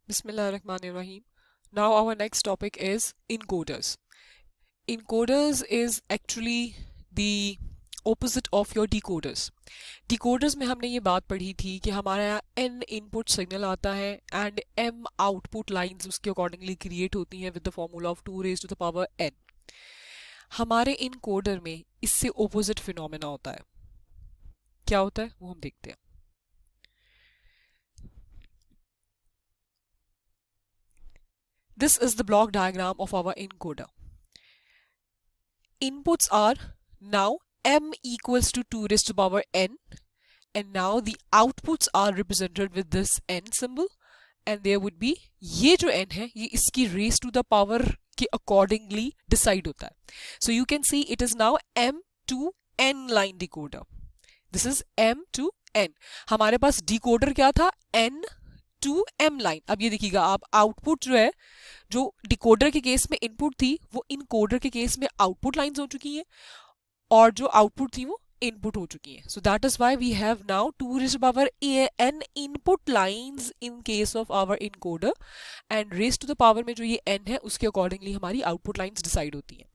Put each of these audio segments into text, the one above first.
Bismillahirrahmanirrahim. Now our next topic is encoders. Encoders is actually the opposite of your decoders. Decoders में हमने ये बात पढ़ी थी कि हमारे यहाँ n इनपुट सिग्नल आता है एंड m आउटपुट लाइंस उसके अकॉर्डिंगली क्रिएट होती हैं with the formula of 2 raised to the power n. हमारे इनकोडर में इससे ओपोजिट फिनोमेना होता है. क्या होता है वो हम देखते हैं. This is the block diagram of our encoder. Inputs are now m equals to 2 raised to power n, and now the outputs are represented with this n symbol, and there would be ये जो n है ये इसकी raised to the power के accordingly decide होता है. So you can see it is now m to n line decoder. This is m to n. हमारे पास decoder क्या था, n टू m लाइन. अब ये देखिएगा आप, आउटपुट जो है, जो डिकोडर के केस में इनपुट थी वो इनकोडर के केस में आउटपुट लाइंस हो चुकी हैं, और जो आउटपुट थी वो इनपुट हो चुकी हैं. So that is why we have now 2 raised to power n input lines in case of our encoder, and raise to the power में जो ये n है उसके अकॉर्डिंगली हमारी आउटपुट लाइंस डिसाइड होती हैं.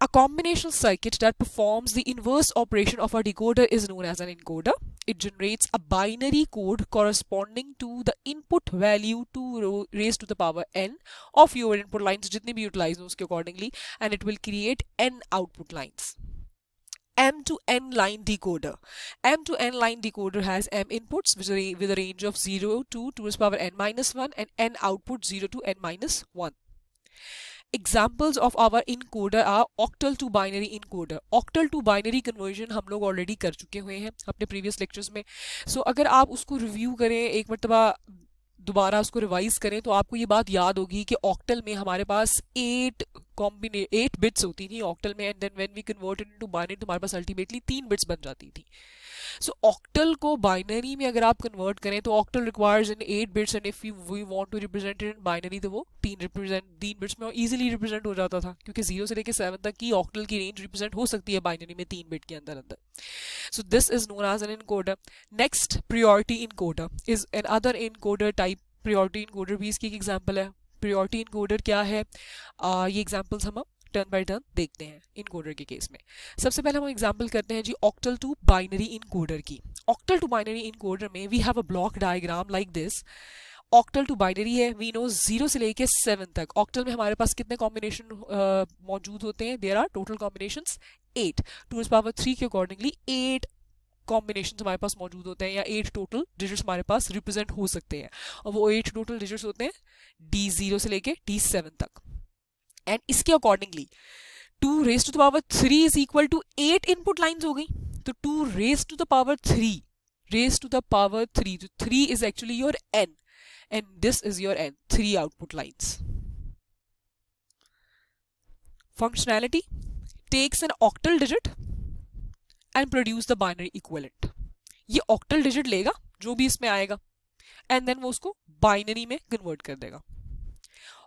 A combinational circuit that performs the inverse operation of a decoder is known as an encoder. It generates a binary code corresponding to the input value 2 raised to the power n of your input lines, जितने भी utilize हो उसके accordingly, and it will create n output lines. M to n line decoder. M to n line decoder has m inputs with a range of 0 to 2 raised to the power n minus 1 and n outputs 0 to n minus 1. Examples of our encoder are octal to binary encoder. Octal to binary conversion हम लोग already कर चुके हुए हैं अपने previous lectures में. सो अगर आप उसको रिव्यू करें, एक मरतबा दोबारा उसको रिवाइज करें, तो आपको ये बात याद होगी कि ऑक्टल में हमारे पास 8 बिट्स होती थी ऑक्टल में, and then when we converted into binary तो हमारे पास अल्टीमेटली 3 बिट्स बन जाती थी. सो ऑक्टल को बाइनरी में अगर आप कन्वर्ट करें तो octal requires in 8 bits, and if we want to represent it in binary तो वो 3 बिट्स में इजीली रिप्रेजेंट हो जाता था, क्योंकि 0 से लेकर 7 तक की ऑक्टल की रेंज रिप्रेजेंट हो सकती है बाइनरी में 3 बिट के अंदर अंदर. So this is known as an encoder. Next, priority encoder is another encoder type. Priority encoder भी इसकी एक एग्जांपल है. Priority encoder क्या है, ये एग्जांपल्स हम टर्न बाय टर्न देखते हैं इनकोडर के केस में. सबसे पहले हम एग्जांपल करते हैं जी ऑक्टल टू बाइनरी इनकोडर की. ऑक्टल टू बाइनरी इनकोडर में we have a block diagram like this. Octal to binary है, वी नो 0 से लेके 7 तक. ऑक्टल में हमारे पास कितने कॉम्बिनेशन मौजूद होते हैं, there are total combinations 8. 2 raised to the power 3 के अकॉर्डिंगली 8 कॉम्बिनेशन हमारे पास मौजूद होते हैं, या 8 टोटल डिजिट्स हमारे पास रिप्रेजेंट हो सकते हैं, और वो 8 टोटल डिजिट्स होते हैं D0 से लेके D7 तक. एंड इसके accordingly 2 raised to the power 3 is equal to 8 input lines हो गई. तो 2 raised to the power 3 raised to the power 3, तो 3 is actually your n, and this is your n, 3 output lines. Functionality takes an octal digit and produce the binary equivalent. ये octal digit लेगा जो भी इसमें आएगा, and then वो उसको binary में convert कर देगा.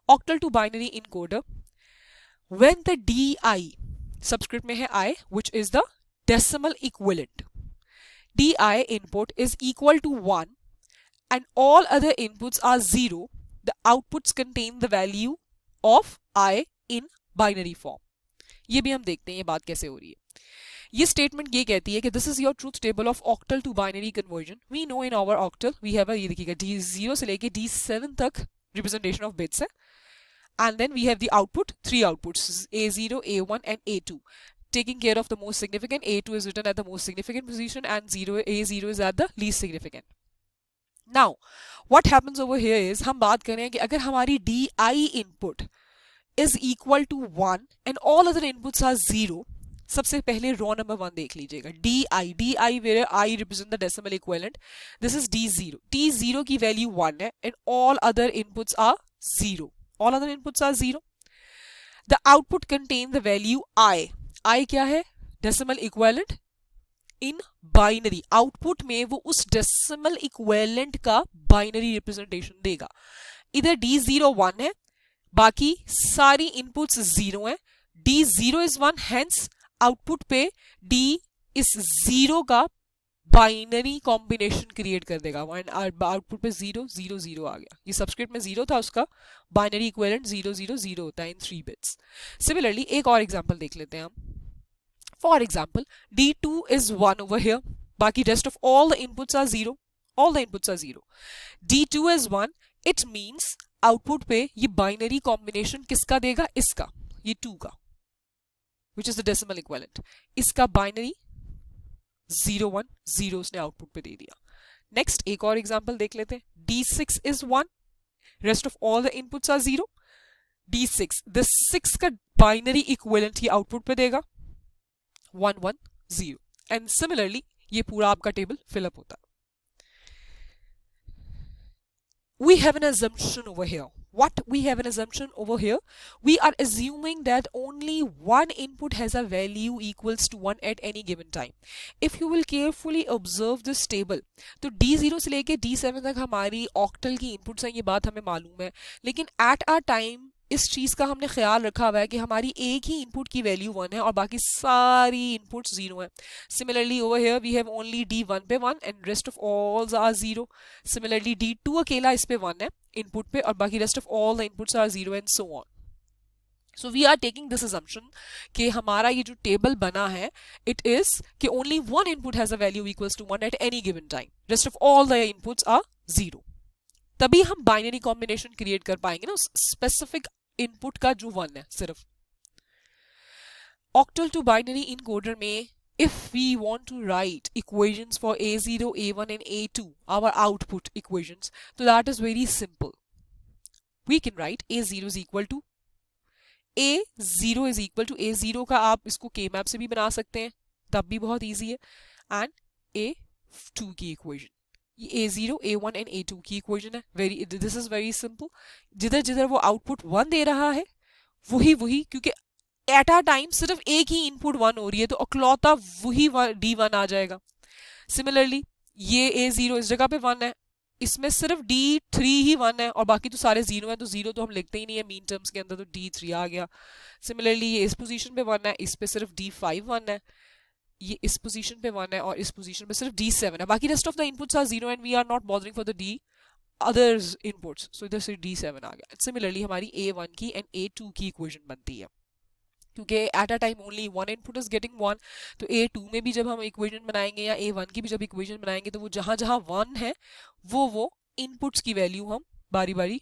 Octal to binary encoder, when the DI subscript में है I, which is the decimal equivalent, DI input is equal to 1 and all other inputs are 0, the outputs contain the value of I in binary form. ये भी हम देखते हैं ये बात कैसे हो रही है. ये स्टेटमेंट ये कहती है कि this is your truth table of octal to binary conversion. We know in our octal we have, ये देखिएगा D0 से लेके D7 तक रिप्रेजेंटेशन ऑफ बिट्स है, and then we have the output, 3 outputs A0, A1 and A2. Taking care of the most significant, A2 is written at the most significant position and A0 is at the least significant. Now, what happens over here is, हम बात कर रहे हैं कि अगर हमारी DI input is equal to 1 and all other inputs are 0, सबसे पहले रो नंबर 1 देख लीजिएगा. DI where I represent the decimal equivalent, this is D0. D0 की वैल्यू 1 है and all other inputs are 0. All other inputs are 0. The output contains the value I. I क्या है, decimal equivalent in binary. Output में वो उस decimal equivalent का binary representation देगा. इधर D0 1 है, बाकी सारी इनपुट्स 0 है. D0 is 1, hence आउटपुट पे D इस 0 का बाइनरी कॉम्बिनेशन क्रिएट कर देगा एंड आउटपुट पे 0 0 0 आ गया. ये सबस्क्रिप्ट में 0 था, उसका बाइनरी इक्विवेलेंट 0 0 0 होता है इन 3 बिट्स. सिमिलरली एक और एग्जांपल देख लेते हैं हम. For example D2 is 1 over here, बाकी rest of all the inputs are 0. All the inputs are 0. D2 is 1. It means output पे ये बाइनरी कॉम्बिनेशन किसका देगा? इसका, ये 2 का, which is the decimal equivalent. इसका बाइनरी 0 1 0 उसने आउटपुट पे दे दिया. नेक्स्ट एक और एग्जांपल देख लेते हैं. D6 is 1. Rest of all the inputs are 0. D6, the 6 का बाइनरी इक्विवेलेंट ये आउटपुट पे देगा 1 1 0. एंड सिमिलरली ये पूरा आपका टेबल फिलअप होता है. We have an assumption over here. What we have an assumption over here? We are assuming that only one input has a value equals to 1 at any given time. If you will carefully observe this table, तो D0 से लेके D7 तक हमारी octal की inputs हैं, ये बात हमें मालूम है. लेकिन एट अ टाइम इस चीज़ का हमने ख्याल रखा हुआ है कि हमारी एक ही इनपुट की वैल्यू 1 है और बाकी सारी इनपुट्स 0 है. Similarly over here we have only D1 पे 1 and rest of all are 0. Similarly D2 अकेला इस पे 1 है इनपुट पे और बाकी rest of all the inputs are 0 and so on. So we are taking this assumption कि हमारा ये जो टेबल बना है इट इज कि only one input has a value equals to 1 at any given time. Rest of all the inputs are 0. तभी हम binary combination create कर पाएंगे ना स्पेसिफिक इनपुट का जो 1 है सिर्फ. ऑक्टल टू बाइनरी इनकोडर में if we want to write equations for A0, A1 and A2, our output equations, so that is very simple. We can write A0 is equal to A0 is equal to A0 का आप इसको K-map से भी बना सकते हैं, तब भी बहुत easy है. and A2 की equation, ये A0, A1 and A2 की equation है. This is very simple. जिधर जिधर वो output 1 दे रहा है वही क्योंकि एट अ टाइम सिर्फ एक ही इनपुट 1 हो रही है तो अकलौता वही D1 आ जाएगा. सिमिलरली ये A0 इस जगह पे 1 है, इसमें सिर्फ D3 ही 1 है और बाकी तो सारे 0 हैं, तो 0 तो हम लिखते ही नहीं है मीन टर्म्स के अंदर, तो D3 आ गया. सिमिलरली ये इस पोजीशन पे 1 है, इस पे सिर्फ D5 1 है, ये इस पोजीशन पे 1 है और इस पोजीशन पे सिर्फ D7 है. बाकी rest of the inputs are 0 and we are not bothering for the D others inputs, so इधर से D7 आ गया. सिमिलरली हमारी A1 की एंड A2 की इक्वेशन बनती है क्योंकि eight a time only one input is getting 1. तो A2 में भी जब हम इक्वेशन बनाएंगे या A1 की भी जब इक्वेशन बनाएंगे तो वो जहां जहां 1 है वो इनपुट्स की वैल्यू हम बारी बारी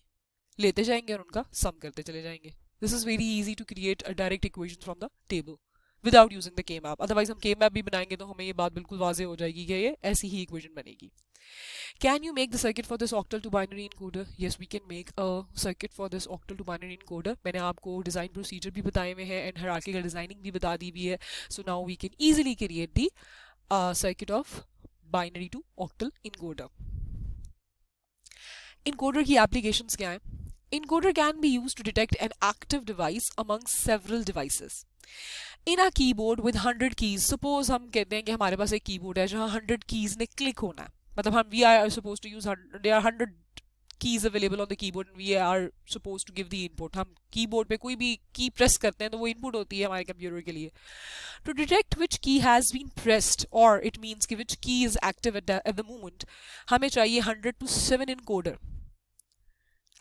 लेते जाएंगे और उनका सम करते चले जाएंगे. This is very easy to create a direct equation from the table without using the K-map. Otherwise हम K-map भी बनाएंगे तो हमें ये बात बिल्कुल वाजे हो जाएगी कि ये ऐसी ही इक्वेशन बनेगी. Can you make the circuit for this octal to binary encoder? Yes, we can make a circuit for this octal to binary encoder. मैंने आपको डिज़ाइन प्रोसीजर भी बताए हुए हैं एंड हायरार्किकल डिज़ाइनिंग भी बता दी हुई है. So now we can easily create the circuit of binary to octal encoder. Encoder की applications क्या हैं? Encoder can be used to detect an active device among several devices. In a keyboard with 100 keys, suppose हम कहते हैं कि हमारे पास एक keyboard है जहाँ 100 कीज ने क्लिक होना है, मतलब हम we are supposed to use 100, there are 100 keys available on the keyboard and we are supposed to give the input. हम कीबोर्ड पे कोई भी की प्रेस करते हैं तो वो इनपुट होती है हमारे कंप्यूटर के लिए. To detect which key has been pressed or it means कि which key is active at the moment, हमें चाहिए 100 to 7 encoder.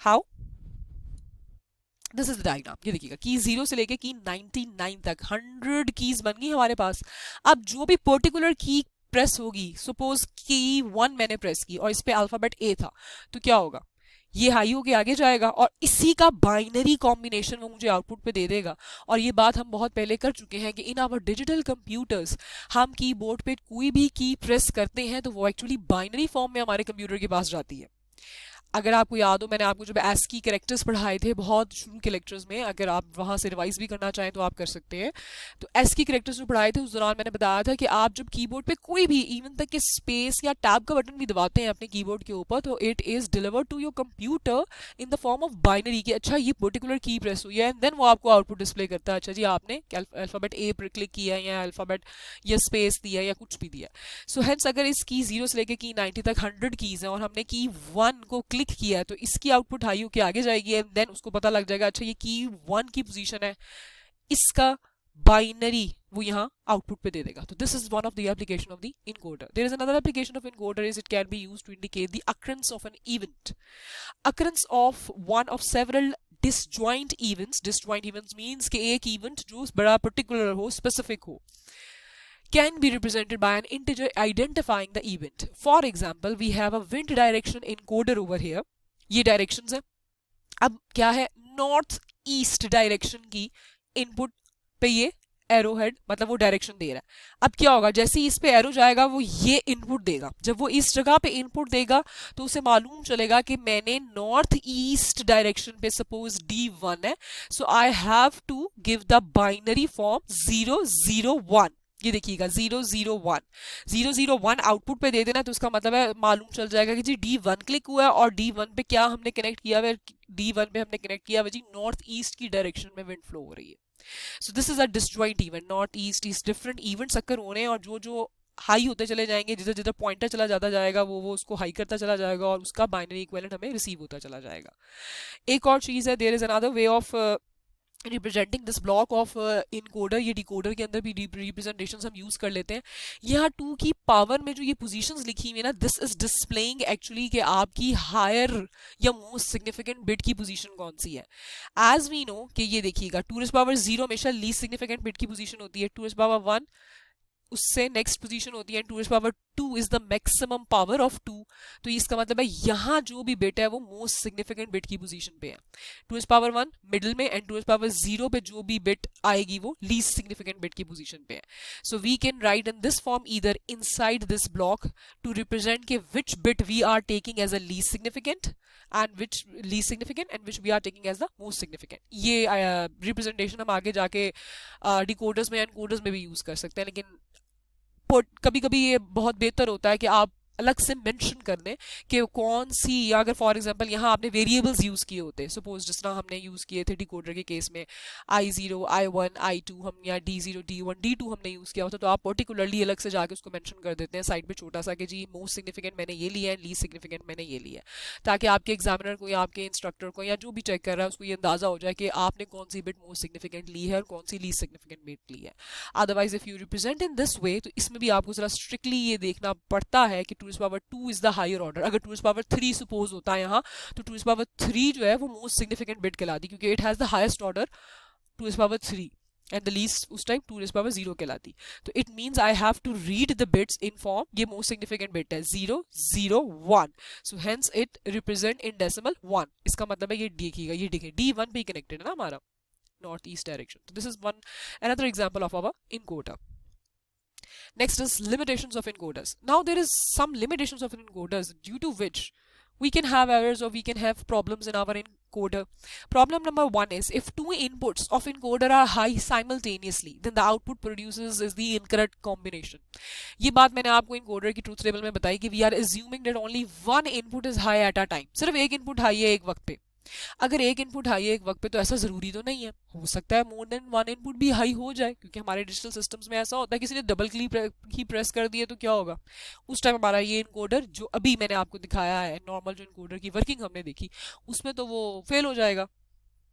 How? This is the diagram. ये देखिएगा की 0 से लेके की 99 तक 100 कीज बन गई हमारे पास. अब जो भी पर्टिकुलर की प्रेस होगी, सपोज की 1 मैंने प्रेस की और इस पे अल्फाबेट A था, तो क्या होगा, ये हाई होके आगे जाएगा और इसी का बाइनरी कॉम्बिनेशन वो मुझे आउटपुट पे दे देगा. और ये बात हम बहुत पहले कर चुके हैं कि इन आवर डिजिटल कंप्यूटर्स हम कीबोर्ड पे कोई भी की प्रेस करते हैं तो वो एक्चुअली बाइनरी फॉर्म में हमारे कंप्यूटर के पास जाती है. अगर आपको याद हो मैंने आपको जब ASCII के कैरेक्टर्स पढ़ाए थे बहुत शुरू के लेक्चर्स में, अगर आप वहाँ से रिवाइज भी करना चाहें तो आप कर सकते हैं. तो ASCII कैरेक्टर्स जो पढ़ाए थे उस दौरान मैंने बताया था कि आप जब कीबोर्ड पे कोई भी इवन तक कि स्पेस या टैब का बटन भी दबाते हैं अपने कीबोर्ड के ऊपर तो it is delivered to your computer in the form of binary कि अच्छा ये पर्टिकुलर की प्रेस हुई है एंड देन वो आपको आउटपुट डिस्प्ले करता है. अच्छा जी आपने अल्फ़ाबेट A पर क्लिक किया या अल्फ़ाबेट या स्पेस दिया या कुछ भी दिया. सो हेंस अगर इस की 0 से लेकर की 90 तक 100 कीज़ हैं और हमने की 1 को क्लिक किया है तो इसकी आउटपुट हाई होके आगे जाएगी एंड देन उसको पता लग जाएगा अच्छा ये की 1 की पोजीशन है, इसका बाइनरी वो यहाँ आउटपुट पे दे देगा. तो this is one of the application of the encoder. There is another application of encoder is it can be used to indicate the occurrence of an event. Occurrence of one of several disjoint events. Disjoint events means कि एक event जो बड़ा particular हो, specific हो, can be represented by an integer identifying the event. For example, we have a wind direction encoder over here. ये directions है. अब क्या है, नॉर्थ ईस्ट डायरेक्शन की इनपुट पे ये एरो हेड मतलब वो डायरेक्शन दे रहा है. अब क्या होगा, जैसे ही इस पे एरो जाएगा वो ये इनपुट देगा. जब वो इस जगह पे इनपुट देगा तो उसे मालूम चलेगा कि मैंने नॉर्थ ईस्ट डायरेक्शन पे सपोज D1 है, so I have to give the binary form 001. ये देखिएगा 001 001 आउटपुट पे दे देना, तो उसका मतलब है मालूम चल जाएगा कि जी D1 क्लिक हुआ है और D1 पे क्या हमने कनेक्ट किया है, D1 पे हमने कनेक्ट किया है जी नॉर्थ ईस्ट की डायरेक्शन में विंड फ्लो हो रही है. So this is a disjoint event. North east east different events occur हो रहे हैं और जो जो हाई होते चले जाएंगे, जिधर जिधर पॉइंटर चला जाता जाएगा वो उसको हाई करता चला जाएगा और उसका बाइनरी इक्विवेलेंट हमें रिसीव होता चला जाएगा. एक और चीज़ है, there is another way of representing this block of encoder. ये डिकोडर के अंदर भी रिप्रेजेंटेशन हम यूज कर लेते हैं. यहाँ 2 की पावर में जो ये पोजीशंस लिखी हुई है ना, दिस इज डिस्प्लेइंग एक्चुअली कि आपकी हायर या मोस्ट सिग्निफिकेंट बिट की पोजीशन कौन सी है. एज वी नो कि ये देखिएगा 2⁻0 हमेशा लीस्ट सिग्निफिकेंट बिट की पोजीशन होती है. 2⁻1 उससे नेक्स्ट पोजीशन होती है. 2⁻2 is the maximum power of 2. तो इसका मतलब है यहाँ जो भी बिट है वो मोस्ट सिग्निफिकेंट बिट की पोजीशन पे है. 2⁻1 मिडिल में एंड 2⁻0 पे जो भी बिट आएगी वो लीस्ट सिग्निफिकेंट बिट की पोजीशन पे है. So we can write in this form either inside this block to represent के which bit we are taking as a least significant and which least significant and which we are taking as the most significant. ये representation हम आगे जाके decoders में encoders में भी use कर सकते हैं, लेकिन कभी कभी ये बहुत बेहतर होता है कि आप अलग से मेंशन कर दें कि कौन सी, या अगर फॉर एग्जांपल यहाँ आपने वेरिएबल्स यूज़ किए होते, सपोज जिस तरह हमने यूज़ किए थे डिकोडर के केस में I0 I1 I2 हम या D0 D1 D2 हमने यूज़ किया होता, तो आप पर्टिकुलरली अलग से जाके उसको मेंशन कर देते हैं साइड पे छोटा सा कि जी मोस्ट सिग्निफिकेंट मैंने ये लिया है, लीस्ट सिग्निफिकेंट मैंने ये लिया है, ताकि आपके एग्जामिनर को या आपके इंस्ट्रक्टर को या जो भी चेक कर रहा है उसको ये अंदाज़ा हो जाए कि आपने कौन सी बिट मोस्ट सिग्निफिकेंट ली है और कौन सी लीस्ट सिग्निफिकेंट बिट ली है. Otherwise if you represent in this way, तो इसमें भी आपको जरा स्ट्रिक्टली ये देखना पड़ता है कि 2⁻2 इज द हायर ऑर्डर. अगर 2⁻3 सपोज होता है यहाँ, तो 2⁻3 जो है वो मोस्ट सिग्निफिकेंट बिट कहलाती, क्योंकि it has the highest order 2⁻3 and the least उस टाइम 2⁻0 कहलाती. तो it means I have to read the bits in form, ये मोस्ट सिग्निफिकेंट बिट है 001, so hence it represent in decimal 1. इसका मतलब है ये देखिएगा, ये देखिए D1 पे कनेक्टेड है ना हमारा नॉर्थ ईस्ट डायरेक्शन. तो this is one another example of our encoder. Next is limitations of encoders. Now there is some limitations of encoders due to which we can have errors or we can have problems in our encoder. Problem number 1 is if 2 inputs of encoder are high simultaneously, then the output produces is the incorrect combination. ये बात मैंने आपको encoder की truth table में बताई कि we are assuming that only one input is high at a time. सिर्फ एक input high है एक वक्त पे. अगर एक इनपुट हाई है एक वक्त पे, तो ऐसा जरूरी तो नहीं है, हो सकता है मोर देन वन इनपुट भी हाई हो जाए, क्योंकि हमारे डिजिटल सिस्टम्स में ऐसा होता है किसी ने डबल क्लिक ही प्रेस कर दिया तो क्या होगा, उस टाइम हमारा ये इनकोडर जो अभी मैंने आपको दिखाया है नॉर्मल जो इनकोडर की वर्किंग हमने देखी उसमें तो वो फेल हो जाएगा,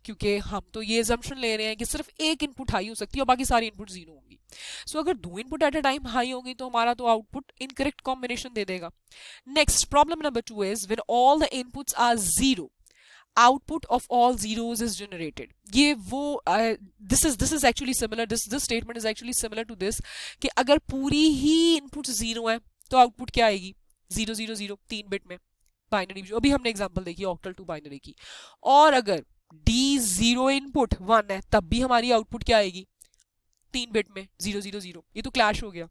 क्योंकि हम तो ये एजम्पशन ले रहे हैं कि सिर्फ एक इनपुट हाई हो सकती है और बाकी सारी इनपुट जीरो होंगी. सो अगर 2 input at a time high होगी तो हमारा तो आउटपुट इनकरेक्ट कॉम्बिनेशन दे देगा. Next problem number 2 is when all the inputs are zero, output of all zeros is generated. ये वो this is actually similar, this statement is actually similar to this कि अगर पूरी ही इनपुट जीरो है तो output क्या आएगी 000 3 बिट में बाइनरी, जो अभी हमने एग्जांपल देखी ऑक्टल टू बाइनरी की. और अगर D0 इनपुट 1 है तब भी हमारी आउटपुट क्या आएगी 3 बिट में 000. ये तो क्लैश हो गया,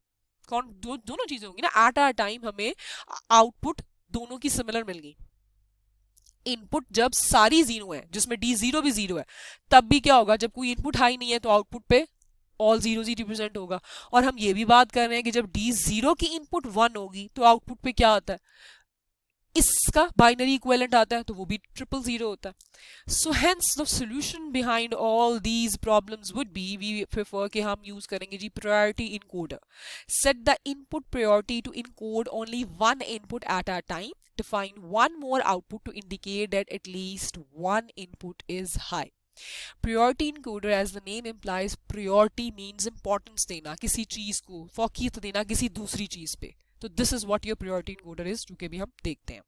कौन दोनों चीजें होंगी ना एट अ टाइम, हमें आउटपुट दोनों की सिमिलर मिल गई. इनपुट जब सारी जीरो है जिसमें D0 भी जीरो है तब भी क्या होगा, जब कोई इनपुट हाई नहीं है तो आउटपुट पे ऑल जीरो ही रिप्रेजेंट होगा. और हम ये भी बात कर रहे हैं कि जब D0 की इनपुट 1 होगी तो आउटपुट पे क्या आता है, इसका बाइनरी इक्विवेलेंट आता है, तो वो भी 000 होता है. So hence the solution behind all these problems would be, we prefer कि हम यूज करेंगे जी priority encoder. Set the input priority to encode only one input at a time. Define one more output to indicate that at least one input is high. Priority encoder, as the name implies, priority means importance देना किसी चीज को, फौकियत देना किसी दूसरी चीज पे. तो this is what your priority encoder is, जो कि भी हम देखते हैं.